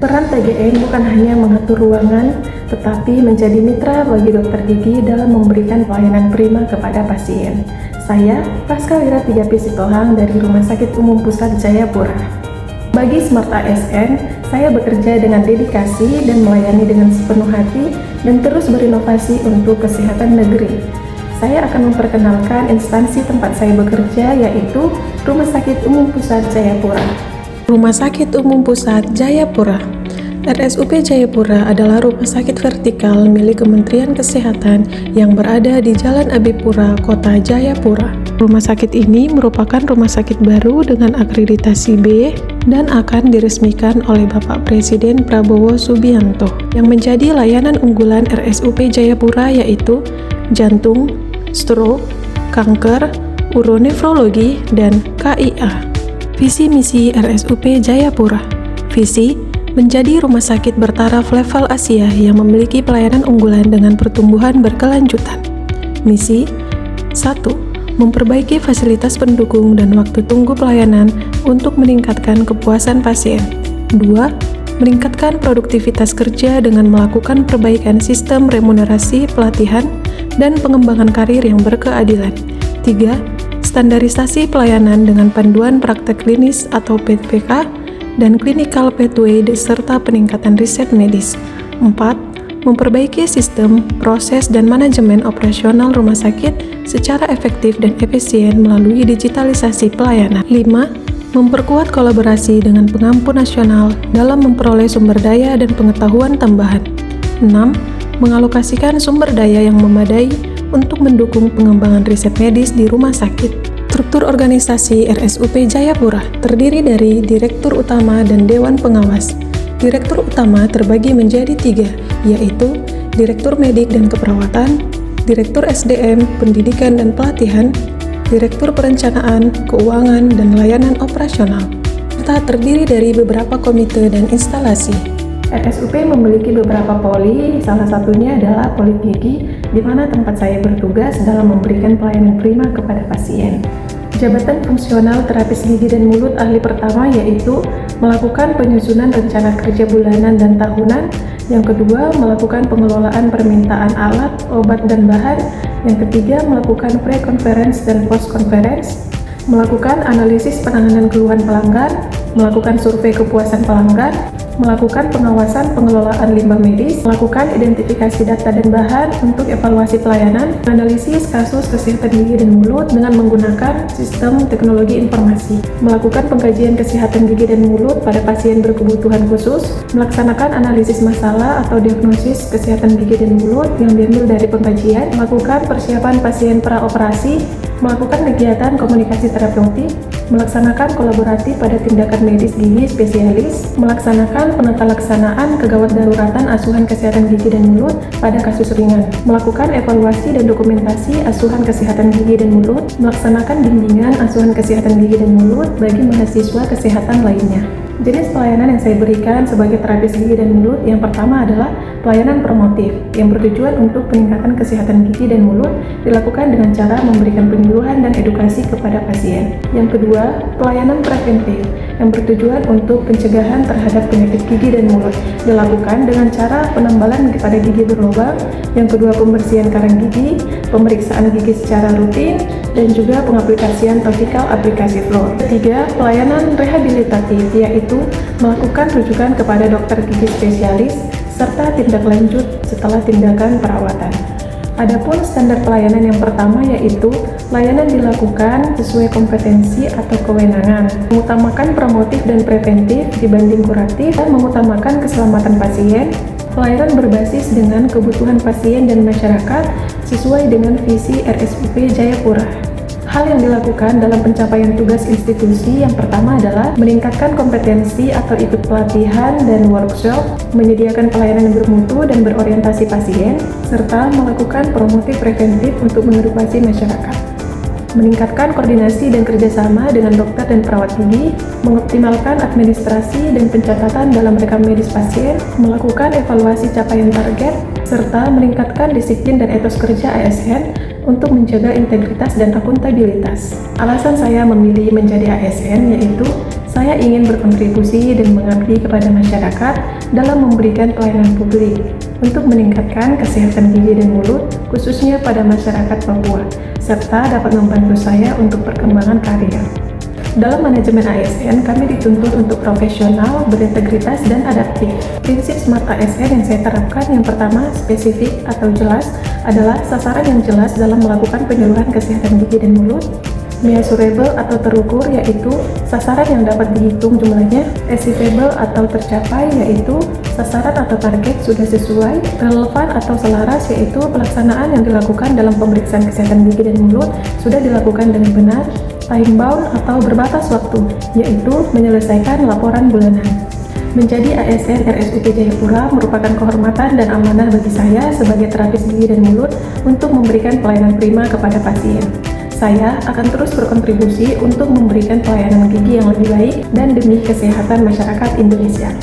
Peran TGN bukan hanya mengatur ruangan, tetapi menjadi mitra bagi dokter gigi dalam memberikan pelayanan prima kepada pasien. Saya, Praskawira Tigapi Sitohang dari Rumah Sakit Umum Pusat Jayapura. Bagi Smart ASN, saya bekerja dengan dedikasi dan melayani dengan sepenuh hati dan terus berinovasi untuk kesehatan negeri. Saya akan memperkenalkan instansi tempat saya bekerja, yaitu Rumah Sakit Umum Pusat Jayapura. Rumah Sakit Umum Pusat Jayapura. RSUP Jayapura adalah rumah sakit vertikal milik Kementerian Kesehatan yang berada di Jalan Abipura, Kota Jayapura. Rumah sakit ini merupakan rumah sakit baru dengan akreditasi B dan akan diresmikan oleh Bapak Presiden Prabowo Subianto. Yang menjadi layanan unggulan RSUP Jayapura yaitu jantung, stroke, kanker, uronefrologi, dan KIA. Visi misi RSUP Jayapura. Visi menjadi rumah sakit bertaraf level Asia yang memiliki pelayanan unggulan dengan pertumbuhan berkelanjutan. Misi 1. Memperbaiki fasilitas pendukung dan waktu tunggu pelayanan untuk meningkatkan kepuasan pasien. 2. Meningkatkan produktivitas kerja dengan melakukan perbaikan sistem remunerasi, pelatihan, dan pengembangan karir yang berkeadilan. 3. Standarisasi pelayanan dengan panduan praktek klinis atau PPK dan clinical pathway serta peningkatan riset medis. 4. Memperbaiki sistem, proses, dan manajemen operasional rumah sakit secara efektif dan efisien melalui digitalisasi pelayanan. 5. Memperkuat kolaborasi dengan pengampu nasional dalam memperoleh sumber daya dan pengetahuan tambahan. 6. Mengalokasikan sumber daya yang memadai untuk mendukung pengembangan riset medis di rumah sakit. Struktur organisasi RSUP Jayapura terdiri dari Direktur Utama dan Dewan Pengawas. Direktur Utama terbagi menjadi 3, yaitu Direktur Medik dan Keperawatan, Direktur SDM, Pendidikan dan Pelatihan, Direktur Perencanaan, Keuangan, dan Layanan Operasional, serta terdiri dari beberapa komite dan instalasi. RSUP memiliki beberapa poli, salah satunya adalah poli gigi, di mana tempat saya bertugas dalam memberikan pelayanan prima kepada pasien. Jabatan fungsional terapis gigi dan mulut ahli pertama yaitu melakukan penyusunan rencana kerja bulanan dan tahunan. Yang kedua, melakukan pengelolaan permintaan alat, obat, dan bahan. Yang ketiga, melakukan pre-conference dan post-conference. Melakukan analisis penanganan keluhan pelanggan, melakukan survei kepuasan pelanggan, melakukan pengawasan pengelolaan limbah medis, melakukan identifikasi data dan bahan untuk evaluasi pelayanan, analisis kasus kesehatan gigi dan mulut dengan menggunakan sistem teknologi informasi, melakukan pengkajian kesehatan gigi dan mulut pada pasien berkebutuhan khusus, melaksanakan analisis masalah atau diagnosis kesehatan gigi dan mulut yang diambil dari pengkajian, melakukan persiapan pasien praoperasi, melakukan kegiatan komunikasi terapeutik, melaksanakan kolaborasi pada tindakan medis gigi spesialis, melaksanakan penatalaksanaan kegawat daruratan asuhan kesehatan gigi dan mulut pada kasus ringan, melakukan evaluasi dan dokumentasi asuhan kesehatan gigi dan mulut, melaksanakan bimbingan asuhan kesehatan gigi dan mulut bagi mahasiswa kesehatan lainnya. Jenis pelayanan yang saya berikan sebagai terapis gigi dan mulut yang pertama adalah pelayanan promotif yang bertujuan untuk peningkatan kesehatan gigi dan mulut dilakukan dengan cara memberikan penyuluhan dan edukasi kepada pasien. Yang kedua, pelayanan preventif yang bertujuan untuk pencegahan terhadap penyakit gigi dan mulut dilakukan dengan cara penambalan pada gigi berlubang. Yang kedua, pembersihan karang gigi, pemeriksaan gigi secara rutin, dan juga pengaplikasian topikal aplikasi floor. Ketiga, pelayanan rehabilitatif yaitu melakukan rujukan kepada dokter gigi spesialis serta tindak lanjut setelah tindakan perawatan. Adapun standar pelayanan yang pertama yaitu layanan dilakukan sesuai kompetensi atau kewenangan, mengutamakan promotif dan preventif dibanding kuratif, dan mengutamakan keselamatan pasien. Pelayanan berbasis dengan kebutuhan pasien dan masyarakat sesuai dengan visi RSUP Jayapura. Hal yang dilakukan dalam pencapaian tugas institusi yang pertama adalah meningkatkan kompetensi atau ikut pelatihan dan workshop, menyediakan pelayanan yang bermutu dan berorientasi pasien, serta melakukan promotif preventif untuk mengedukasi masyarakat. Meningkatkan koordinasi dan kerjasama dengan dokter dan perawat gigi, mengoptimalkan administrasi dan pencatatan dalam rekam medis pasien, melakukan evaluasi capaian target, serta meningkatkan disiplin dan etos kerja ASN untuk menjaga integritas dan akuntabilitas. Alasan saya memilih menjadi ASN yaitu Saya ingin berkontribusi dan mengabdi kepada masyarakat dalam memberikan pelayanan publik untuk meningkatkan kesehatan gigi dan mulut, khususnya pada masyarakat Papua, serta dapat membantu saya untuk perkembangan karir. Dalam manajemen ASN, kami dituntut untuk profesional, berintegritas, dan adaptif. Prinsip SMART ASN yang saya terapkan yang pertama, spesifik atau jelas, adalah sasaran yang jelas dalam melakukan penyuluhan kesehatan gigi dan mulut. Measurable atau terukur, yaitu sasaran yang dapat dihitung jumlahnya. Achievable atau tercapai, yaitu sasaran atau target sudah sesuai. Relevan atau selaras, yaitu pelaksanaan yang dilakukan dalam pemeriksaan kesehatan gigi dan mulut sudah dilakukan dengan benar. Time bound atau berbatas waktu, yaitu menyelesaikan laporan bulanan. Menjadi ASN RSUP Jayapura merupakan kehormatan dan amanah bagi saya sebagai terapis gigi dan mulut untuk memberikan pelayanan prima kepada pasien. Saya akan terus berkontribusi untuk memberikan pelayanan gigi yang lebih baik dan demi kesehatan masyarakat Indonesia.